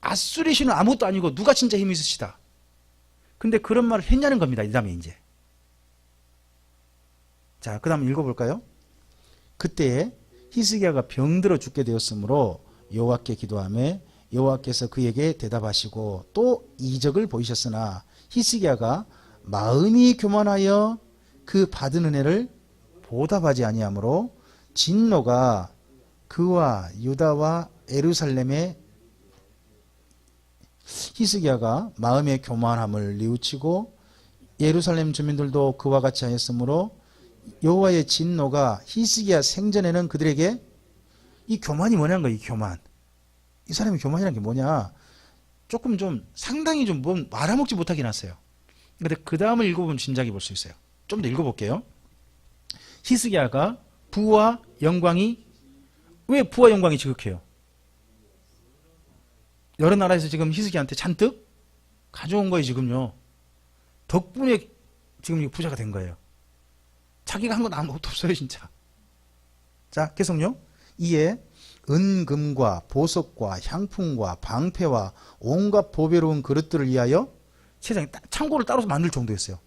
아수르의 신은 아무것도 아니고 누가 진짜 힘이 있으시다. 근데 그런 말을 했냐는 겁니다. 이 다음에 이제. 자, 그 다음 읽어볼까요? 그때에 히스기야가 병들어 죽게 되었으므로 여호와께 기도하며 여호와께서 그에게 대답하시고 또 이적을 보이셨으나 히스기야가 마음이 교만하여 그 받은 은혜를 보답하지 아니하므로 진노가 그와 유다와 예루살렘에 히스기야가 마음의 교만함을 뉘우치고 예루살렘 주민들도 그와 같이 하였으므로 여호와의 진노가 히스기야 생전에는 그들에게 이 교만이 뭐냐는 거야. 이 교만. 이 사람의 교만이라는 게 뭐냐. 조금 좀 상당히 좀 말아먹지 못하긴 했어요. 근데 그 다음을 읽어보면 진작에 볼 수 있어요. 좀 더 읽어볼게요. 히스기야가 부와 영광이, 왜 부와 영광이 지극해요? 여러 나라에서 지금 히스기야한테 잔뜩 가져온 거예요. 지금요. 덕분에 지금 부자가 된 거예요. 자기가 한 건 아무것도 없어요. 진짜. 자, 계속요. 이에 은금과 보석과 향품과 방패와 온갖 보배로운 그릇들을 위하여 세상에 창고를 따로서 만들 정도였어요.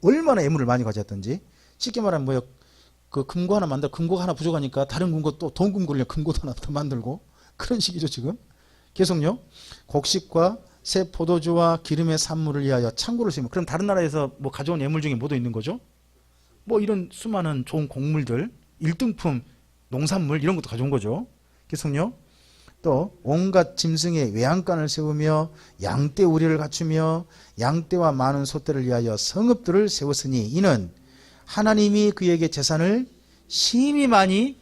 얼마나 애물을 많이 가졌던지. 쉽게 말하면 뭐요, 그 금고 하나 만들어, 금고가 하나 부족하니까 다른 금고 또 돈 금고를 금고도 하나 더 만들고 그런 식이죠 지금. 계속요. 곡식과 새 포도주와 기름의 산물을 위하여 창고를 세우면, 그럼 다른 나라에서 뭐 가져온 예물 중에 뭐도 있는 거죠? 뭐 이런 수많은 좋은 곡물들, 1등품 농산물 이런 것도 가져온 거죠. 계속요. 또 온갖 짐승의 외양간을 세우며 양떼 우리를 갖추며 양떼와 많은 소떼를 위하여 성읍들을 세웠으니 이는 하나님이 그에게 재산을 심히 많이,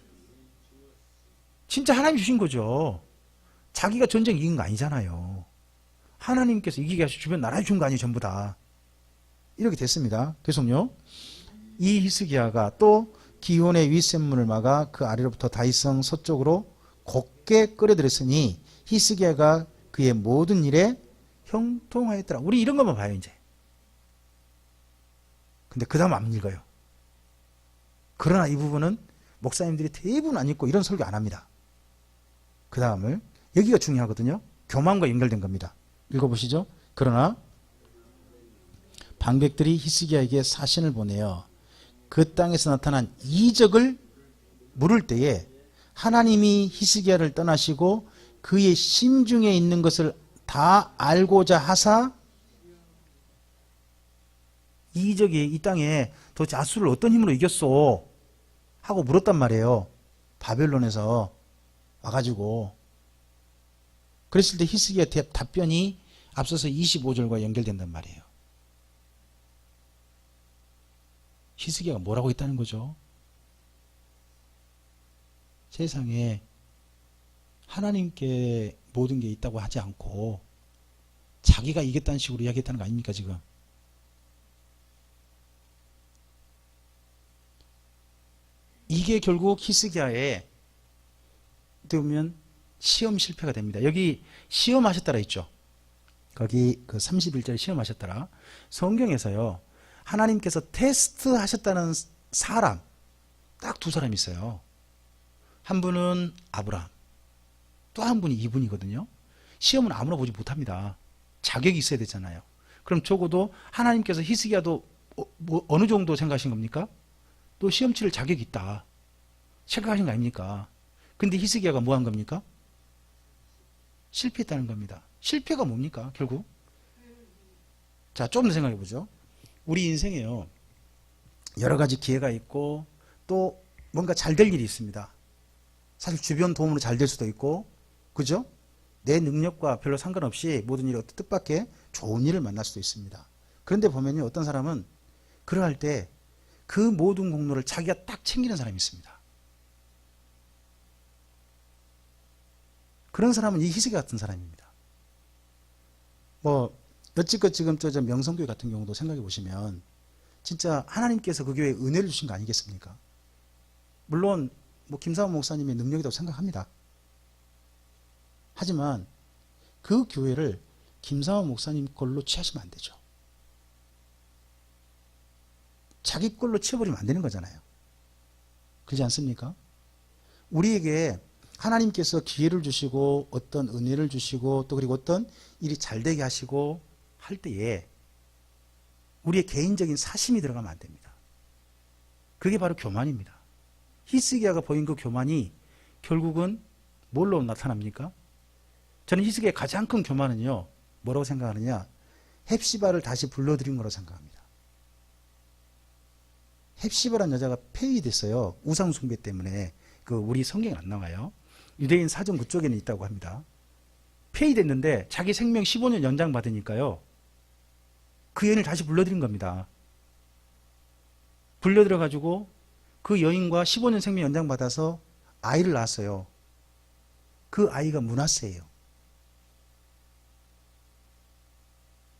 진짜 하나님이 주신 거죠. 자기가 전쟁 이긴 거 아니잖아요. 하나님께서 이기게 하시고 주변 나라에 준 거 아니에요. 전부 다. 이렇게 됐습니다. 계속요. 이 히스기야가 또 기혼의 윗샘문을 막아 그 아래로부터 다윗성 서쪽으로 곱게 끌어들였으니 히스기야가 그의 모든 일에 형통하였더라. 우리 이런 것만 봐요 이제. 근데 그 다음 안 읽어요. 그러나 이 부분은 목사님들이 대부분 안 읽고 이런 설교 안 합니다. 그 다음을, 여기가 중요하거든요. 교만과 연결된 겁니다. 읽어보시죠. 그러나 방백들이 히스기야에게 사신을 보내어 그 땅에서 나타난 이적을 물을 때에 하나님이 히스기야를 떠나시고 그의 심중에 있는 것을 다 알고자 하사, 이 이적이 이 땅에 도대체 아수를 어떤 힘으로 이겼어 하고 물었단 말이에요. 바벨론에서 와가지고. 그랬을 때 히스기야 답변이 앞서서 25절과 연결된단 말이에요. 히스기야가 뭐라고 했다는 거죠? 세상에 하나님께 모든 게 있다고 하지 않고 자기가 이겼다는 식으로 이야기했다는 거 아닙니까 지금? 이게 결국 히스기야의 어떻게 보면 시험 실패가 됩니다. 여기 시험하셨다라 있죠. 거기 그 31절에 시험하셨다라. 성경에서요, 하나님께서 테스트 하셨다는 사람 딱 두 사람 있어요. 한 분은 아브라함, 또 한 분이 이분이거든요. 시험은 아무나 보지 못합니다. 자격이 있어야 되잖아요. 그럼 적어도 하나님께서 히스기야도 어느 정도 생각하신 겁니까? 또 시험 치를 자격이 있다 생각하신 거 아닙니까? 근데 히스기야가 뭐 한 겁니까? 실패했다는 겁니다. 실패가 뭡니까 결국? 자, 조금 더 생각해 보죠. 우리 인생에요, 여러 가지 기회가 있고 또 뭔가 잘 될 일이 있습니다. 사실 주변 도움으로 잘 될 수도 있고, 그죠? 내 능력과 별로 상관없이 모든 일이 뜻밖의 좋은 일을 만날 수도 있습니다. 그런데 보면요, 어떤 사람은 그러할 때 그 모든 공로를 자기가 딱 챙기는 사람이 있습니다. 그런 사람은 이 히스기야 같은 사람입니다. 뭐 여지껏 지금 저 명성교회 같은 경우도 생각해 보시면 진짜 하나님께서 그 교회에 은혜를 주신 거 아니겠습니까? 물론 뭐 김사원 목사님의 능력이라고 생각합니다. 하지만 그 교회를 김사원 목사님 걸로 취하시면 안 되죠. 자기 걸로 치워버리면 안 되는 거잖아요. 그렇지 않습니까? 우리에게 하나님께서 기회를 주시고 어떤 은혜를 주시고 또 그리고 어떤 일이 잘 되게 하시고 할 때에 우리의 개인적인 사심이 들어가면 안 됩니다. 그게 바로 교만입니다. 히스기야가 보인 그 교만이 결국은 뭘로 나타납니까? 저는 히스기야의 가장 큰 교만은요, 뭐라고 생각하느냐, 헵시바를 다시 불러들인 거라고 생각합니다. 헵시바라는 여자가 폐위됐어요. 우상 숭배 때문에. 그 우리 성경에 안 나와요. 유대인 사전 그쪽에는 있다고 합니다. 폐위됐는데 자기 생명 15년 연장 받으니까요. 그 여인을 다시 불러들인 겁니다. 불려들어가지고 그 여인과 15년 생명 연장 받아서 아이를 낳았어요. 그 아이가 므낫세예요.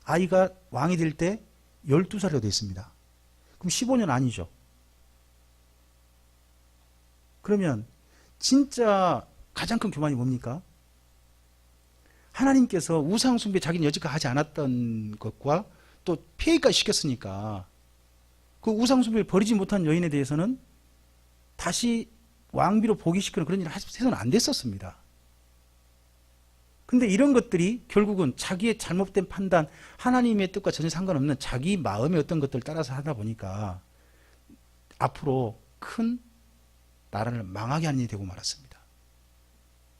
아이가 왕이 될 때 12살이라고 되어 있습니다. 그럼 15년 아니죠. 그러면 진짜 가장 큰 교만이 뭡니까? 하나님께서 우상 숭배 자기는 여지까지 하지 않았던 것과 또 폐위까지 시켰으니까 그 우상 숭배를 버리지 못한 여인에 대해서는 다시 왕비로 복위시키는 그런 일을 해서는 안 됐었습니다. 근데 이런 것들이 결국은 자기의 잘못된 판단, 하나님의 뜻과 전혀 상관없는 자기 마음의 어떤 것들을 따라서 하다 보니까 앞으로 큰 나라를 망하게 하는 일이 되고 말았습니다.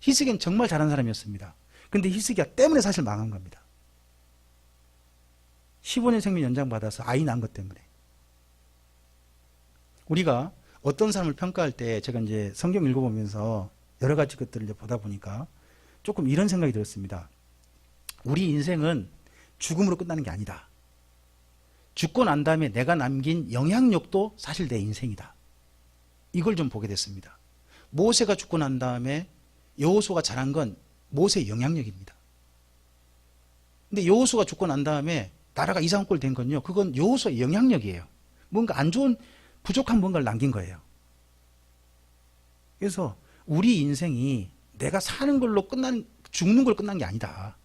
히스기야는 정말 잘한 사람이었습니다. 근데 히스기야 때문에 사실 망한 겁니다. 15년 생명 연장받아서 아이 낳은 것 때문에. 우리가 어떤 사람을 평가할 때 제가 이제 성경 읽어보면서 여러 가지 것들을 이제 보다 보니까 조금 이런 생각이 들었습니다. 우리 인생은 죽음으로 끝나는 게 아니다. 죽고 난 다음에 내가 남긴 영향력도 사실 내 인생이다. 이걸 좀 보게 됐습니다. 모세가 죽고 난 다음에 여호수아가 잘한 건 모세의 영향력입니다. 근데 여호수아가 죽고 난 다음에 나라가 이상한 꼴 된 건요. 그건 여호수아의 영향력이에요. 뭔가 안 좋은 부족한 뭔가를 남긴 거예요. 그래서 우리 인생이 내가 사는 걸로 죽는 걸 끝난 게 아니다.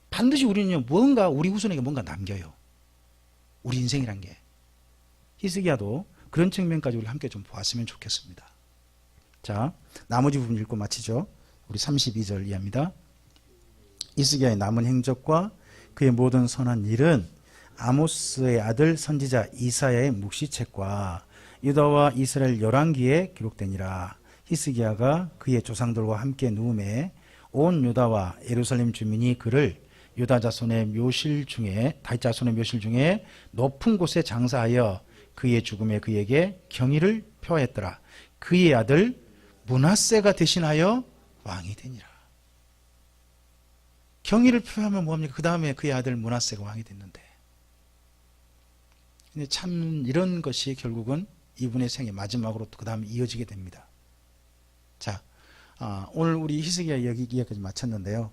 반드시 우리는요, 뭔가 우리 후손에게 뭔가 남겨요. 우리 인생이란 게. 히스기야도 그런 측면까지 우리 함께 좀 보았으면 좋겠습니다. 자, 나머지 부분 읽고 마치죠. 우리 32절 이해합니다. 히스기야의 남은 행적과 그의 모든 선한 일은 아모스의 아들 선지자 이사야의 묵시책과 유다와 이스라엘 열왕기에 기록되니라. 히스기야가 그의 조상들과 함께 누움에 온 유다와 예루살렘 주민이 그를 유다 자손의 묘실 중에 다윗 자손의 묘실 중에 높은 곳에 장사하여 그의 죽음에 그에게 경의를 표하였더라. 그의 아들 므낫세가 대신하여 왕이 되니라. 경의를 표하면 뭐합니까? 그 다음에 그의 아들 므낫세가 왕이 됐는데. 근데 참 이런 것이 결국은 이분의 생의 마지막으로 그 다음에 이어지게 됩니다. 자, 오늘 우리 히스기야 이야기까지 마쳤는데요.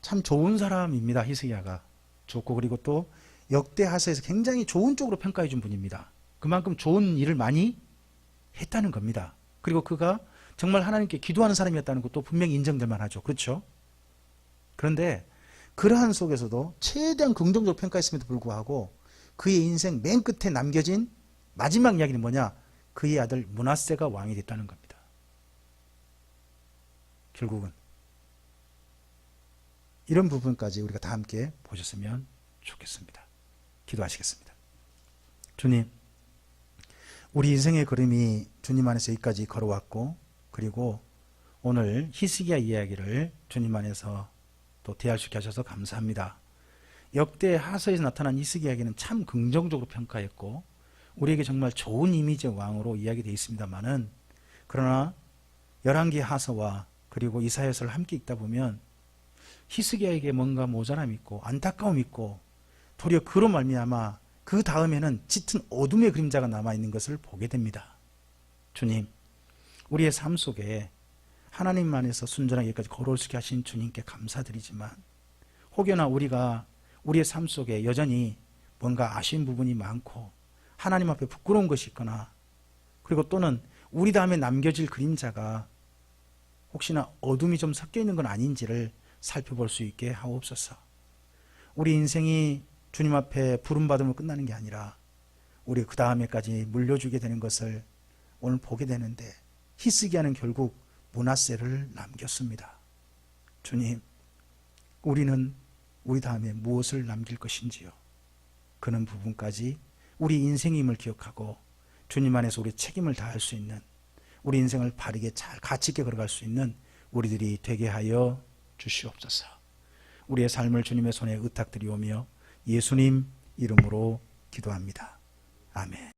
참 좋은 사람입니다. 히스기야가 좋고, 그리고 또 역대하서에서 굉장히 좋은 쪽으로 평가해 준 분입니다. 그만큼 좋은 일을 많이 했다는 겁니다. 그리고 그가 정말 하나님께 기도하는 사람이었다는 것도 분명히 인정될 만하죠. 그렇죠? 그런데 그러한 속에서도 최대한 긍정적으로 평가했음에도 불구하고 그의 인생 맨 끝에 남겨진 마지막 이야기는 뭐냐? 그의 아들 므낫세가 왕이 됐다는 겁니다. 결국은 이런 부분까지 우리가 다 함께 보셨으면 좋겠습니다. 기도하시겠습니다. 주님, 우리 인생의 걸음이 주님 안에서 여기까지 걸어왔고, 그리고 오늘 히스기야 이야기를 주님 안에서 또 대할 수 있게 하셔서 감사합니다. 역대 하서에서 나타난 히스기야 이야기는 참 긍정적으로 평가했고 우리에게 정말 좋은 이미지의 왕으로 이야기되어 있습니다만은, 그러나 열왕기 하서와 그리고 이사야서를 함께 읽다 보면 히스기야에게 뭔가 모자람이 있고 안타까움이 있고, 도리어 그로 말미암아 그 다음에는 짙은 어둠의 그림자가 남아있는 것을 보게 됩니다. 주님, 우리의 삶 속에 하나님 안에서 순전하게 여기까지 걸어올 수 있게 하신 주님께 감사드리지만, 혹여나 우리가 우리의 삶 속에 여전히 뭔가 아쉬운 부분이 많고 하나님 앞에 부끄러운 것이 있거나, 그리고 또는 우리 다음에 남겨질 그림자가 혹시나 어둠이 좀 섞여 있는 건 아닌지를 살펴볼 수 있게 하옵소서. 우리 인생이 주님 앞에 부름받으면 끝나는 게 아니라 우리 그 다음에까지 물려주게 되는 것을 오늘 보게 되는데, 히스기야는 결국 므낫세를 남겼습니다. 주님, 우리는 우리 다음에 무엇을 남길 것인지요? 그런 부분까지 우리 인생임을 기억하고 주님 안에서 우리 책임을 다할 수 있는, 우리 인생을 바르게 잘 가치 있게 걸어갈 수 있는 우리들이 되게 하여 주시옵소서. 우리의 삶을 주님의 손에 의탁드리오며 예수님 이름으로 기도합니다. 아멘.